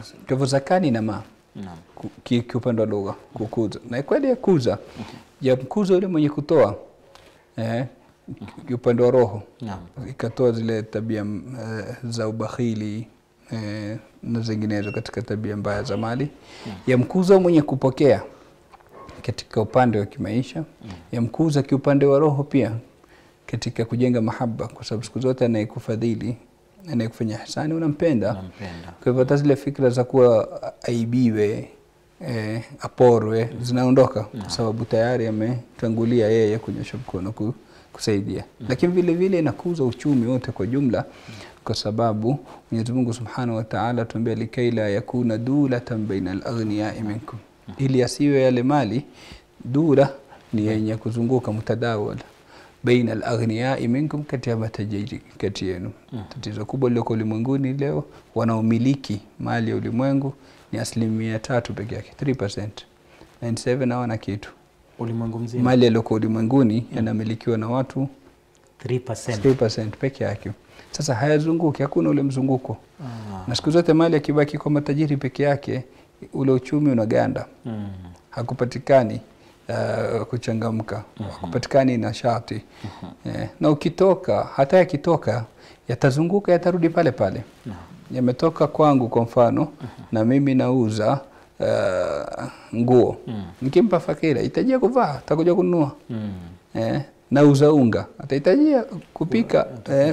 kukuza. Kwa hivyo zakani na ma kiupande wa lugha kukuza. Na kweli ya kuza ya mkuza yule mwenye kutoa kiupande wa roho. Ikatoa zile tabia za ubakhili na zinginezo katika tabia mbaya za mali. Ya mkuza mwenye kupokea katika upande wa kimaisha. Ya mkuza kiupande wa roho pia katika kujenga mahaba, kwa sababu siku zote anayekufadhili, anayekufanya ihsani unampenda. Kwa hivyo hata zile fikra za kuwa aibiwe, aporwe zinaondoka, kwa sababu tayari ametangulia yeye kunyosha mkono kusaidia. Lakini vile vile inakuza uchumi wote kwa jumla, kwa sababu Mwenyezi Mungu Subhanahu wa Ta'ala tuambia likaila yakuna dulatan baina al-aghniya'i minkum, ili asiwe yale mali dula ni yenye kuzunguka mutadawala baina al-aghniya'i minkum, kati ya matajiri kati yenu. Tatizo kubwa lililo ulimwenguni leo, wanaomiliki mali ya ulimwengu ni 3% pekee yake, 3%. 97 hawana kitu. Ulimwengu mzima mali yaliyo ulimwenguni yanamilikiwa na watu 3% pekee yake. Sasa hayazunguki, hakuna ule mzunguko. Na siku zote mali yakibaki kwa matajiri pekee yake, ule uchumi unaganda. Hakupatikani kuchangamka, hakupatikani nashati. Na ukitoka, hata yakitoka yatazunguka, yatarudi pale pale. Yametoka kwangu kwa mfano, na mimi nauza nguo. Nikimpa fakira itajia kuvaa, atakuja kununua. Nauza unga, atahitajia kupika.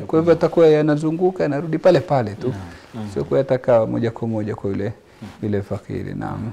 Kwa hivyo atakuwa yanazunguka, yanarudi pale pale tu. Sio kwa yataka moja kwa moja kwa yule fakiri. Naam.